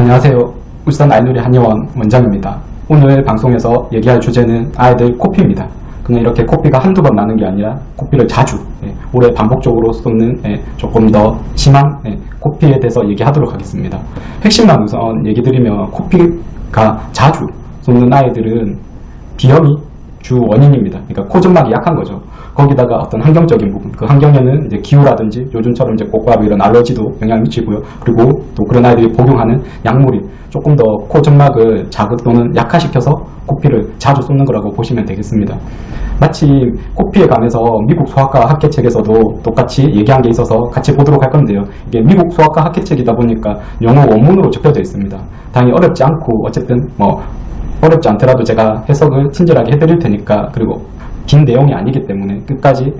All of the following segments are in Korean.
안녕하세요. 울산 아이누리 한의원 원장입니다. 오늘 방송에서 얘기할 주제는 아이들 코피입니다. 그냥 이렇게 코피가 한두 번 나는 게 아니라 코피를 자주, 올해 반복적으로 쏟는 조금 더 심한 코피에 대해서 얘기하도록 하겠습니다. 핵심만 우선 얘기 드리면 코피가 자주 쏟는 아이들은 비염이 주 원인입니다. 그러니까 코점막이 약한 거죠. 거기다가 어떤 환경적인 부분, 그 환경에는 이제 기후라든지 요즘처럼 이제 꽃과비 이런 알러지도 영향을 미치고요. 그리고 또 그런 아이들이 복용하는 약물이 조금 더 코점막을 자극 또는 약화시켜서 코피를 자주 쏟는 거라고 보시면 되겠습니다. 마침 코피에 관해서 미국 소아과 학회책에서도 똑같이 얘기한 게 있어서 같이 보도록 할 건데요. 이게 미국 소아과 학회책이다 보니까 영어 원문으로 적혀져 있습니다. 당연히 어렵지 않고 어쨌든 어렵지 않더라도 제가 해석을 친절하게 해드릴 테니까, 그리고 긴 내용이 아니기 때문에 끝까지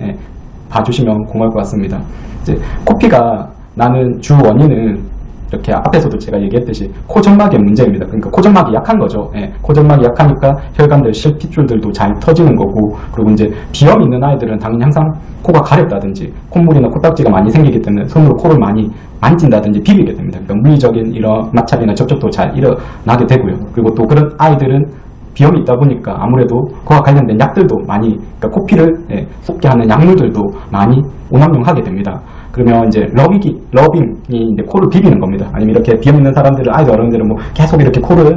봐주시면 고마울 것 같습니다. 이제 코피가 나는 주 원인은 이렇게 앞에서도 제가 얘기했듯이 코점막의 문제입니다. 그러니까 코점막이 약한 거죠. 코점막이 약하니까 혈관들, 실핏줄들도 잘 터지는 거고, 그리고 이제 비염 있는 아이들은 당연히 항상 코가 가렵다든지 콧물이나 코딱지가 많이 생기기 때문에 손으로 코를 많이 만진다든지 비비게 됩니다. 그러니까 물리적인 이런 마찰이나 접촉도 잘 일어나게 되고요. 그리고 또 그런 아이들은 비염이 있다 보니까 아무래도 그와 관련된 약들도 많이, 그러니까 코피를 쏟게 하는 약물들도 많이 오남용하게 됩니다. 그러면 이제 러빙이 이제 코를 비비는 겁니다. 아니면 이렇게 비염 있는 사람들은, 아이들 어른들은 뭐 계속 이렇게 코를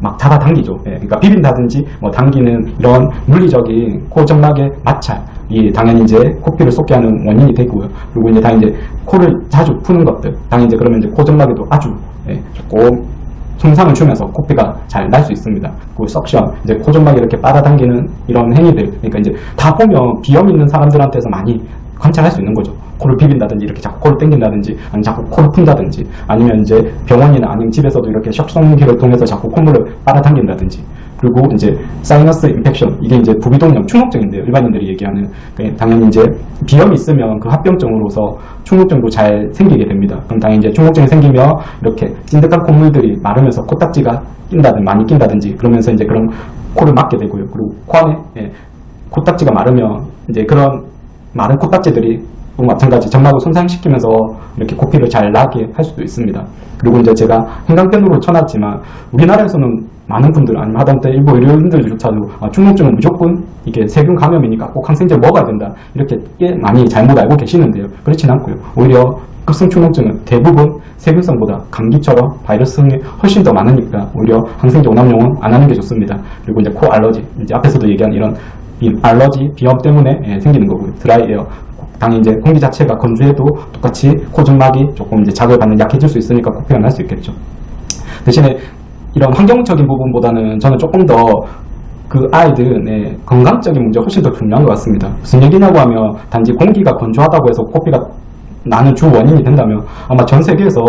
막 잡아당기죠. 그러니까 비빈다든지 뭐 당기는 이런 물리적인 코점막의 마찰이 당연히 이제 코피를 쏟게 하는 원인이 되고요. 그리고 이제 당연히 이제 코를 자주 푸는 것들, 당연히 이제 그러면 이제 코점막에도 아주 조금 손상을 주면서 코피가 잘 날 수 있습니다. 그 석션, 이제 코점막이 이렇게 빨아당기는 이런 행위들, 그러니까 이제 다 보면 비염 있는 사람들한테서 많이 관찰할 수 있는 거죠. 코를 비빈다든지 이렇게 자꾸 코를 당긴다든지, 아니면 자꾸 코를 푼다든지, 아니면 이제 병원이나 아니면 집에서도 이렇게 척성기를 통해서 자꾸 콧물을 빨아당긴다든지. 그리고 이제 사이너스 인펙션, 이게 이제 부비동염, 충농증인데요. 일반인들이 얘기하는, 당연히 이제 비염이 있으면 그 합병증으로서 충농증도 잘 생기게 됩니다. 그럼 당연히 이제 충농증이 생기면 이렇게 찐득한 콧물들이 마르면서 코딱지가 많이 낀다든지 그러면서 이제 그런 코를 막게 되고요. 그리고 코 안에 코딱지가 마르면 이제 그런 마른 코딱지들이 또 마찬가지 점막을 손상시키면서 이렇게 코피를 잘 나게 할 수도 있습니다. 그리고 이제 제가 행강편으로 쳐놨지만 우리나라에서는 많은 분들, 아니면 하다못해 일부 의료인들조차도 충농증은 무조건 이게 세균 감염이니까 꼭 항생제를 먹어야 된다, 이렇게 많이 잘못 알고 계시는데요. 그렇진 않고요. 오히려 급성 충농증은 대부분 세균성보다 감기처럼 바이러스성이 훨씬 더 많으니까 오히려 항생제 오남용은 안 하는 게 좋습니다. 그리고 이제 코 알러지, 이제 앞에서도 얘기한 이런 알러지, 비염 때문에 생기는 거고요. 드라이 에어, 당연히 이제 공기 자체가 건조해도 똑같이 코점막이 조금 이제 자극을 받는 약해질 수 있으니까 코피가 날 수 있겠죠. 대신에 이런 환경적인 부분보다는 저는 조금 더 그 아이들의 건강적인 문제가 훨씬 더 중요한 것 같습니다. 무슨 얘기냐고 하면, 단지 공기가 건조하다고 해서 코피가 나는 주 원인이 된다면 아마 전 세계에서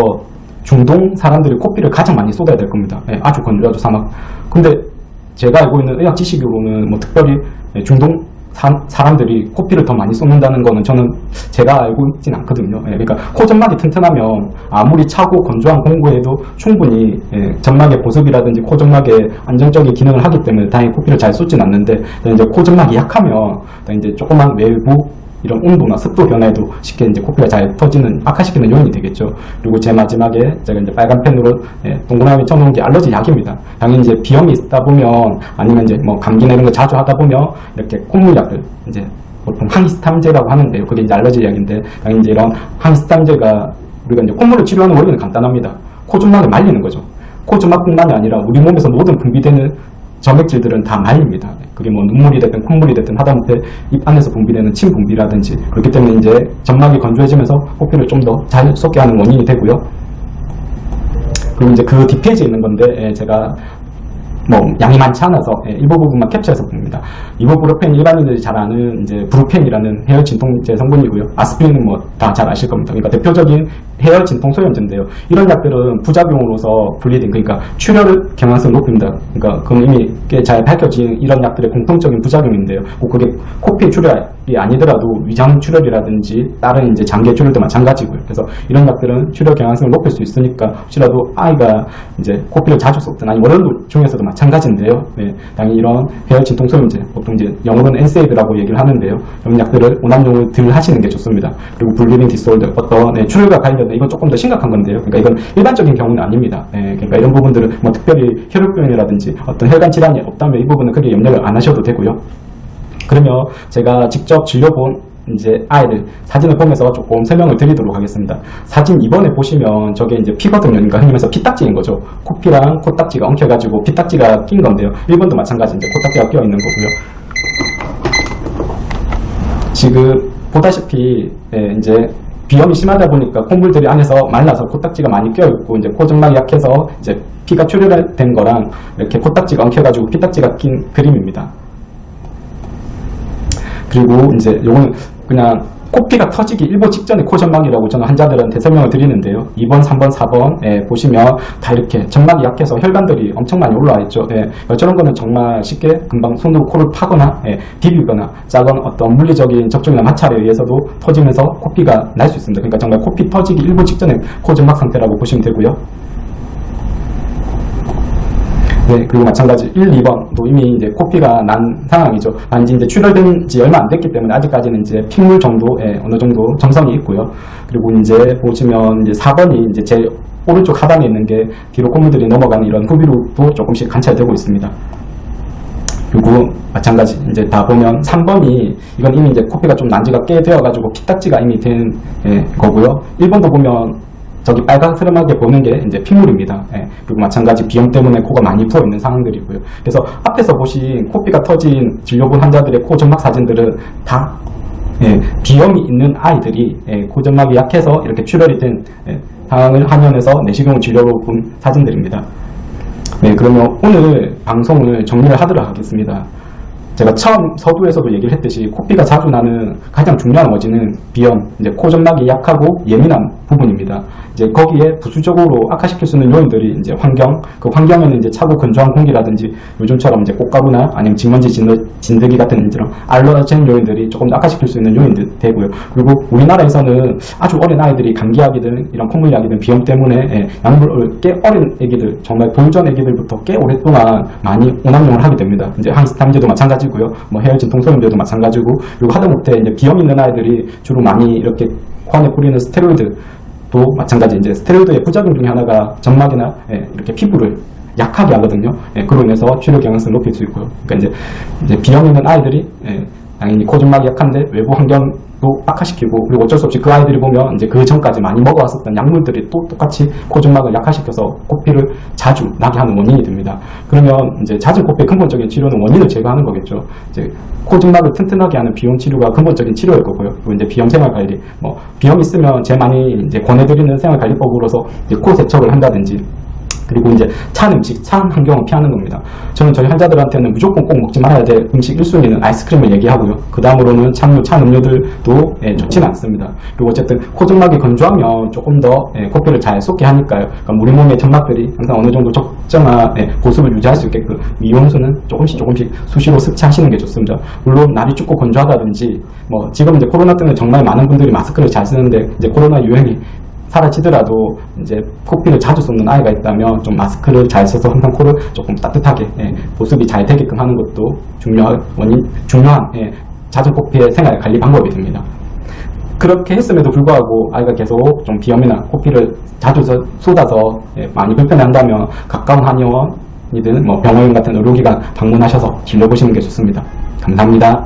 중동 사람들이 코피를 가장 많이 쏟아야 될 겁니다. 아주 건조하죠, 사막. 근데 제가 알고 있는 의학 지식으로는 뭐 특별히 중동 사람들이 코피를 더 많이 쏟는다는 거는 저는 제가 알고 있진 않거든요. 그러니까 코점막이 튼튼하면 아무리 차고 건조한 공구에도 충분히 점막의 보습이라든지 코점막의 안정적인 기능을 하기 때문에 다행히 코피를 잘 쏟진 않는데, 이제 코점막이 약하면 이제 조그만 외부 이런 온도나 습도 변화에도 쉽게 이제 코피가 잘 터지는, 악화시키는 요인이 되겠죠. 그리고 제 마지막에 제가 이제 빨간 펜으로 동그라미 쳐놓은 게 알러지 약입니다. 당연히 이제 비염이 있다 보면, 아니면 이제 뭐 감기나 이런 거 자주 하다 보면 이렇게 콧물 약을 이제 보통 항히스탐제라고 하는데요. 그게 이제 알러지 약인데, 당연히 이제 이런 항히스탐제가 우리가 이제 콧물을 치료하는 원리는 간단합니다. 코점막을 말리는 거죠. 코점막뿐만이 아니라 우리 몸에서 모든 분비되는 점액질들은 다 말립니다. 그게 뭐 눈물이 됐든 콧물이 됐든 하다못해 입 안에서 분비되는 침 분비라든지, 그렇기 때문에 이제 점막이 건조해지면서 코피를 좀 더 잘 쏟게 하는 원인이 되고요. 그리고 이제 그 뒷페이지에 있는 건데, 제가 뭐 양이 많지 않아서 일부 부분만 캡처해서 봅니다. 이보브루펜, 일반인들이 잘 아는 이제 브루펜이라는 해열 진통제 성분이고요. 아스피린은 뭐 다 잘 아실 겁니다. 그러니까 대표적인 해열 진통 소염제인데요. 이런 약들은 부작용으로서 블리딩, 그러니까 출혈을 경향성을 높입니다. 그러니까 그건 이미 꽤 잘 밝혀진 이런 약들의 공통적인 부작용인데요. 꼭 그게 코피 출혈이 아니더라도 위장 출혈이라든지 다른 이제 장기 출혈도 마찬가지고요. 그래서 이런 약들은 출혈 경향성을 높일 수 있으니까 혹시라도 아이가 이제 코피를 자주 쏟든, 아니 어른 중에서도 마찬가지인데요. 당연히 이런 해열 진통 소염제, 보통 이제 영어로는 NSAID라고 얘기를 하는데요. 이런 약들을 오남용을 덜 하시는 게 좋습니다. 그리고 블리딩 디스올더, 어떤 출혈과 관련된 때문에 이건 조금 더 심각한 건데요. 그러니까 이건 일반적인 경우는 아닙니다. 그러니까 이런 부분들은 뭐 특별히 혈액병이라든지 어떤 혈관 질환이 없다면 이 부분은 크게 염려를 안 하셔도 되고요. 그러면 제가 직접 진료본 이제 아이들 사진을 보면서 조금 설명을 드리도록 하겠습니다. 사진 2번에 보시면 저게 이제 피거든요. 그러니까 흔히 말해서 피딱지인 거죠. 코피랑 코딱지가 엉켜가지고 피딱지가 낀 건데요. 1번도 마찬가지 이제 코딱지가 끼어 있는 거고요. 지금 보다시피 이제 비염이 심하다 보니까 콧물들이 안에서 말라서 코딱지가 많이 껴있고 이제 코점막이 약해서 이제 피가 출혈된 거랑 이렇게 코딱지가 엉켜가지고 피딱지가 낀 그림입니다. 그리고 이제 요거는 그냥 코피가 터지기 일보 직전의 코점막이라고 저는 환자들한테 설명을 드리는데요. 2번, 3번, 4번 보시면 다 이렇게 점막이 약해서 혈관들이 엄청 많이 올라와 있죠. 저런 거는 정말 쉽게 금방 손으로 코를 파거나 비비거나 작은 어떤 물리적인 접촉이나 마찰에 의해서도 터지면서 코피가 날 수 있습니다. 그러니까 정말 코피 터지기 일보 직전의 코점막 상태라고 보시면 되고요. 그리고 마찬가지 1, 2번도 이미 이제 코피가 난 상황이죠. 단지 이제 출혈된 지 얼마 안 됐기 때문에 아직까지는 이제 핏물 정도에 어느 정도 정성이 있고요. 그리고 이제 보시면 이제 4번이 이제 제 오른쪽 하단에 있는 게 뒤로 콧물들이 넘어가는 이런 후비루도 조금씩 관찰되고 있습니다. 그리고 마찬가지 이제 다 보면 3번이 이건 이미 이제 코피가 좀 난지가 꽤 되어가지고 피딱지가 이미 된 거고요. 1번도 보면 저기 빨간스름하게 보는 게 이제 핏물입니다. 그리고 마찬가지 비염 때문에 코가 많이 부어 있는 상황들이고요. 그래서 앞에서 보신 코피가 터진 진료본 환자들의 코 점막 사진들은 다 비염이 있는 아이들이 코점막이 약해서 이렇게 출혈이 된 상황을 한연해서 내시경을 진료로 본 사진들입니다. 그러면 오늘 방송을 정리를 하도록 하겠습니다. 제가 처음 서두에서도 얘기를 했듯이 코피가 자주 나는 가장 중요한 원인은 비염, 이제 코점막이 약하고 예민한 부분입니다. 이제 거기에 부수적으로 악화시킬 수 있는 요인들이 이제 환경, 그 환경에는 이제 차고 건조한 공기라든지 요즘처럼 이제 꽃가루나 아니면 진먼지, 진드기 같은 이런 알러젠 요인들이 조금 더 악화시킬 수 있는 요인들 되고요. 그리고 우리나라에서는 아주 어린 아이들이 감기약이든 이런 콧물약이든 비염 때문에 약물을 꽤 어린 애기들, 정말 보유전 애기들부터 꽤 오랫동안 많이 오남용을 하게 됩니다. 이제 항히스타민제도 마찬가지고요. 뭐 헤어진 통소염제도 마찬가지고, 그리고 하다못해 이제 비염 있는 아이들이 주로 많이 이렇게 코 안에 뿌리는 스테로이드도 마찬가지. 이제 스테로이드의 부작용 중에 하나가 점막이나 이렇게 피부를 약하게 하거든요. 그로 인해서 출혈 경향성을 높일 수 있고요. 그러니까 이제 비염 있는 아이들이 당연히 코점막이 약한데 외부 환경도 악화시키고, 그리고 어쩔 수 없이 그 아이들이 보면 이제 그 전까지 많이 먹어왔었던 약물들이 또 똑같이 코점막을 약화시켜서 코피를 자주 나게 하는 원인이 됩니다. 그러면 이제 잦은 코피의 근본적인 치료는 원인을 제거하는 거겠죠. 이제 코점막을 튼튼하게 하는 비염 치료가 근본적인 치료일 거고요. 그리고 이제 비염 생활관리, 뭐 비염 있으면 제일 많이 이제 권해드리는 생활관리법으로서 이제 코 세척을 한다든지, 그리고 이제 찬 음식, 찬 환경을 피하는 겁니다. 저는 저희 환자들한테는 무조건 꼭 먹지 말아야 될 음식 1순위는 아이스크림을 얘기하고요. 그 다음으로는 찬물, 찬 음료들도 좋지는 않습니다. 그리고 어쨌든 코점막이 건조하면 조금 더 코피를 잘 쏟게 하니까요. 그러니까 우리 몸의 점막들이 항상 어느 정도 적정한 보습을 유지할 수 있게끔 미온수는 조금씩 수시로 섭취하시는 게 좋습니다. 물론 날이 춥고 건조하다든지, 뭐 지금 이제 코로나 때문에 정말 많은 분들이 마스크를 잘 쓰는데 이제 코로나 유행이 사라지더라도 이제 코피를 자주 쏟는 아이가 있다면 좀 마스크를 잘 써서 항상 코를 조금 따뜻하게 보습이 잘 되게끔 하는 것도 중요한 잦은 코피의 생활 관리 방법이 됩니다. 그렇게 했음에도 불구하고 아이가 계속 좀 비염이나 코피를 자주 쏟아서 많이 불편해한다면 가까운 한의원이든 뭐 병원 같은 의료기관 방문하셔서 진료보시는 게 좋습니다. 감사합니다.